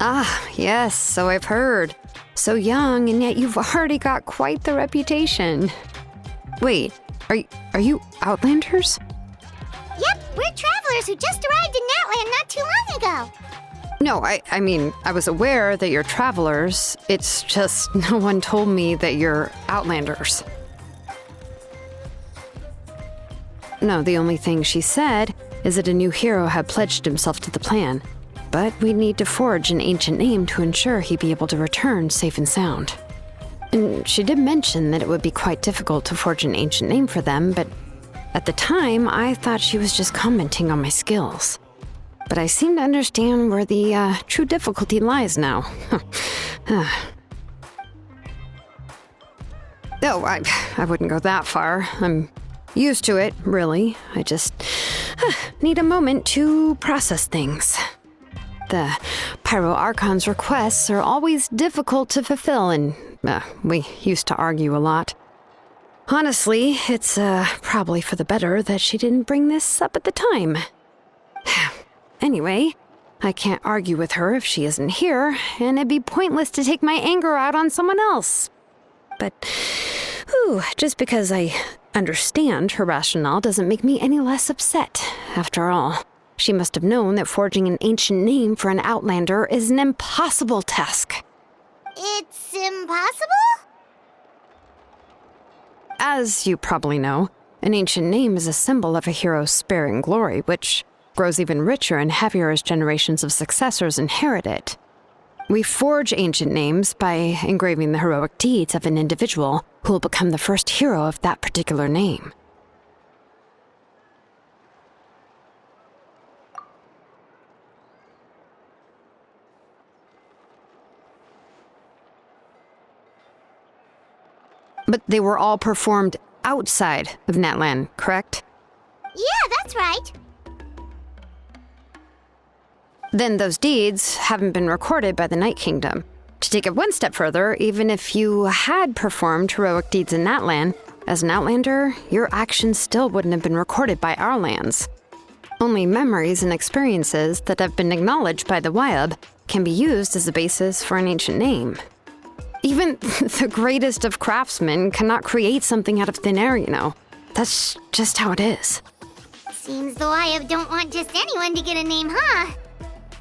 Ah, yes, so I've heard. So young, and yet you've already got quite the reputation. Wait, are you Outlanders? Yep, we're travelers who just arrived in Natland not too long ago. No, I mean, I was aware that you're travelers. It's just no one told me that you're Outlanders. No, the only thing she said is that a new hero had pledged himself to the plan. But we'd need to forge an ancient name to ensure he'd be able to return safe and sound. And she did mention that it would be quite difficult to forge an ancient name for them, but at the time, I thought she was just commenting on my skills. But I seem to understand where the true difficulty lies now. No, I wouldn't go that far. I'm used to it, really. I just need a moment to process things. The Pyro Archon's requests are always difficult to fulfill, and we used to argue a lot. Honestly, it's probably for the better that she didn't bring this up at the time. Anyway, I can't argue with her if she isn't here, and it'd be pointless to take my anger out on someone else. But, just because I understand her rationale doesn't make me any less upset. After all, she must have known that forging an ancient name for an Outlander is an impossible task. It's impossible? As you probably know, an ancient name is a symbol of a hero's spirit and glory, which grows even richer and heavier as generations of successors inherit it. We forge ancient names by engraving the heroic deeds of an individual who will become the first hero of that particular name. But they were all performed outside of Natland, correct? Yeah, that's right. Then those deeds haven't been recorded by the Night Kingdom. To take it one step further, even if you had performed heroic deeds in Natland, as an Outlander, your actions still wouldn't have been recorded by our lands. Only memories and experiences that have been acknowledged by the Wyab can be used as a basis for an ancient name. Even the greatest of craftsmen cannot create something out of thin air, you know. That's just how it is. Seems the Wyab don't want just anyone to get a name, huh?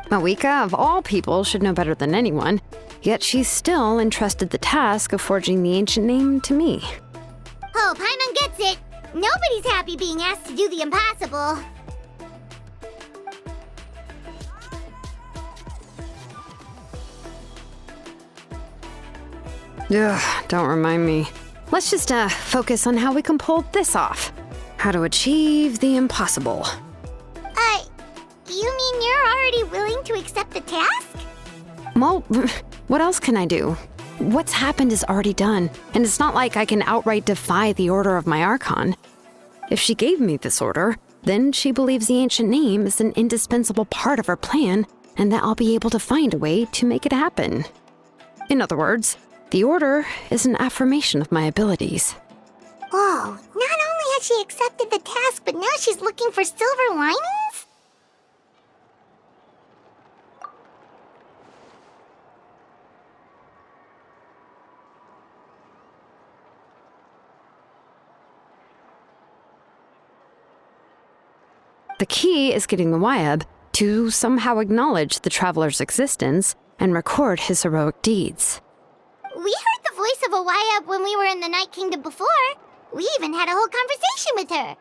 Mawika, of all people, should know better than anyone, yet she's still entrusted the task of forging the ancient name to me. Oh, Paimon gets it. Nobody's happy being asked to do the impossible. Ugh, don't remind me. Let's just focus on how we can pull this off. How to achieve the impossible. You mean you're already willing to accept the task? Well, what else can I do? What's happened is already done, and it's not like I can outright defy the order of my Archon. If she gave me this order, then she believes the ancient name is an indispensable part of her plan, and that I'll be able to find a way to make it happen. In other words, the order is an affirmation of my abilities. Whoa, not only has she accepted the task, but now she's looking for silver linings? The key is getting the Wyab to somehow acknowledge the traveler's existence and record his heroic deeds. We heard the voice of a Wyab when we were in the Night Kingdom before. We even had a whole conversation with her.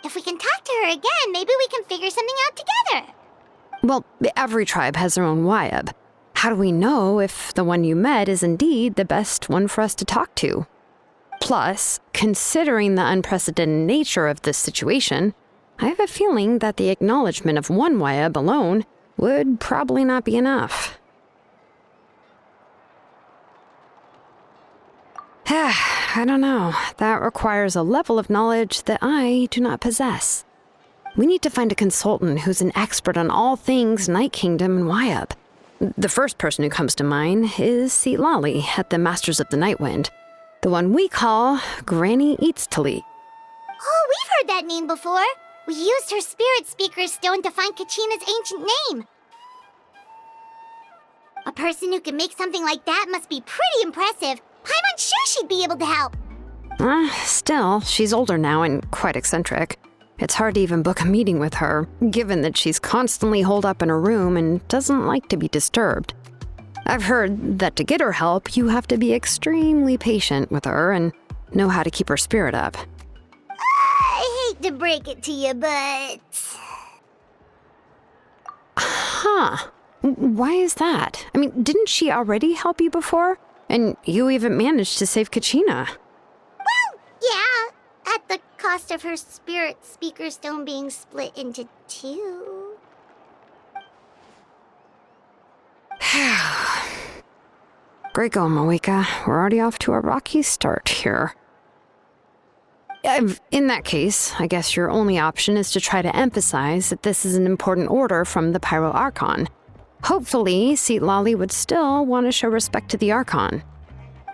If we can talk to her again, maybe we can figure something out together. Well, every tribe has their own Wyab. How do we know if the one you met is indeed the best one for us to talk to? Plus, considering the unprecedented nature of this situation, I have a feeling that the acknowledgement of one Wyab alone would probably not be enough. I don't know. That requires a level of knowledge that I do not possess. We need to find a consultant who's an expert on all things Night Kingdom and Wyab. The first person who comes to mind is Lali at the Masters of the Nightwind, the one we call Granny Eats to Lee. Oh, we've heard that name before. We used her spirit speaker stone to find Kachina's ancient name. A person who can make something like that must be pretty impressive. I'm unsure she'd be able to help. Still, she's older now and quite eccentric. It's hard to even book a meeting with her, given that she's constantly holed up in her room and doesn't like to be disturbed. I've heard that to get her help, you have to be extremely patient with her and know how to keep her spirit up. I hate to break it to you, but... Huh. Why is that? I mean, didn't she already help you before? And you even managed to save Kachina. Well, yeah. At the cost of her spirit speaker stone being split into two. Great going, Moeka. We're already off to a rocky start here. In that case, I guess your only option is to try to emphasize that this is an important order from the Pyro Archon. Hopefully, Seat Lolly would still want to show respect to the Archon.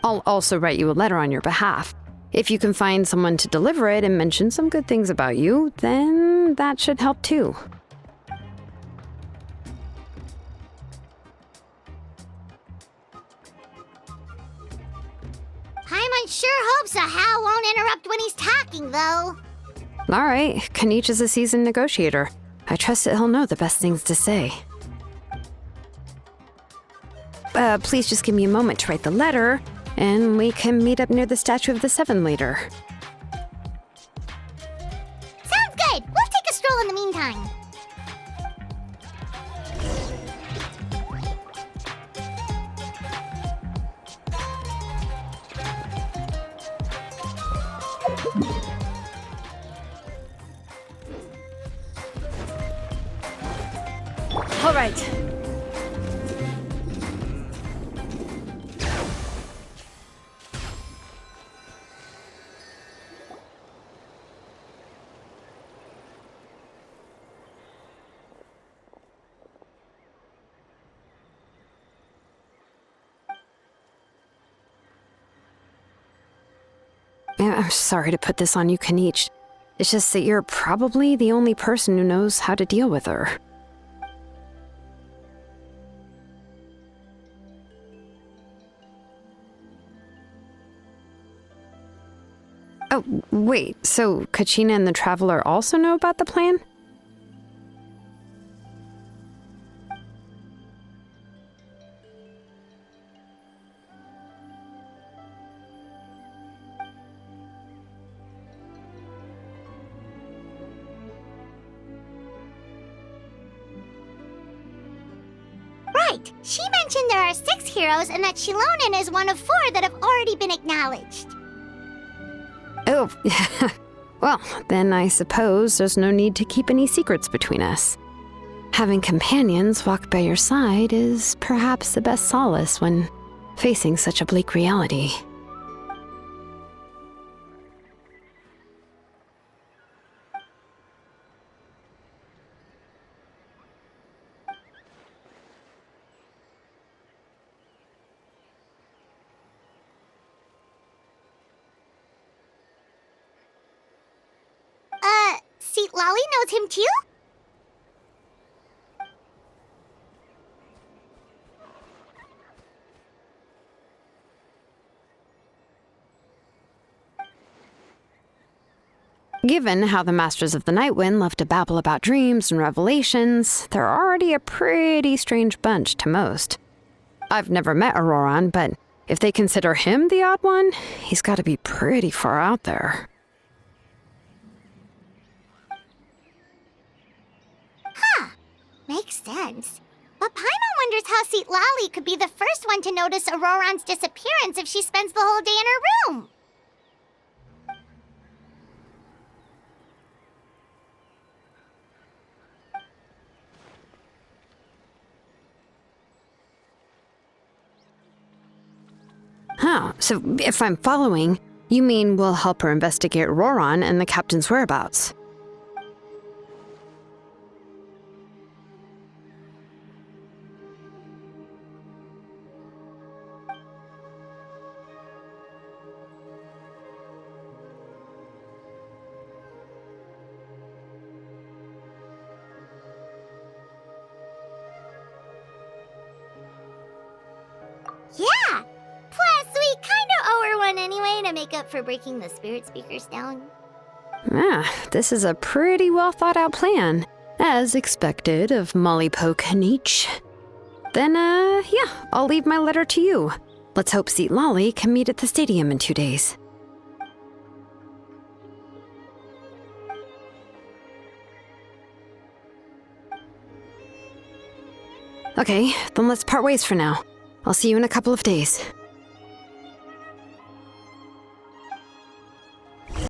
I'll also write you a letter on your behalf. If you can find someone to deliver it and mention some good things about you, then that should help too. Paimon sure hopes a Hal won't interrupt when he's talking, though. All right, Kinich is a seasoned negotiator. I trust that he'll know the best things to say. Please just give me a moment to write the letter, and we can meet up near the Statue of the Seven later. Sounds good. We'll take a stroll in the meantime. All right. I'm sorry to put this on you, Kinich. It's just that you're probably the only person who knows how to deal with her. Oh, wait, so Kachina and the Traveler also know about the plan? Right. She mentioned there are 6 heroes and that Shilonen is one of 4 that have already been acknowledged. Oh, well, then I suppose there's no need to keep any secrets between us. Having companions walk by your side is perhaps the best solace when facing such a bleak reality. Seat Lolly knows him too? Given how the Masters of the Nightwind love to babble about dreams and revelations, they're already a pretty strange bunch to most. I've never met Auroran, but if they consider him the odd one, he's got to be pretty far out there. Makes sense. But Paimon wonders how Seat Lolly could be the first one to notice Auroran's disappearance if she spends the whole day in her room. Huh, so if I'm following, you mean we'll help her investigate Auroran and the captain's whereabouts? way to make up for breaking the spirit speakers down. This is a pretty well thought out plan, as expected of Mollypo Kinich. Then, I'll leave my letter to you. Let's hope Seat Lolly can meet at the stadium in 2 days. Okay, then let's part ways for now. I'll see you in a couple of days.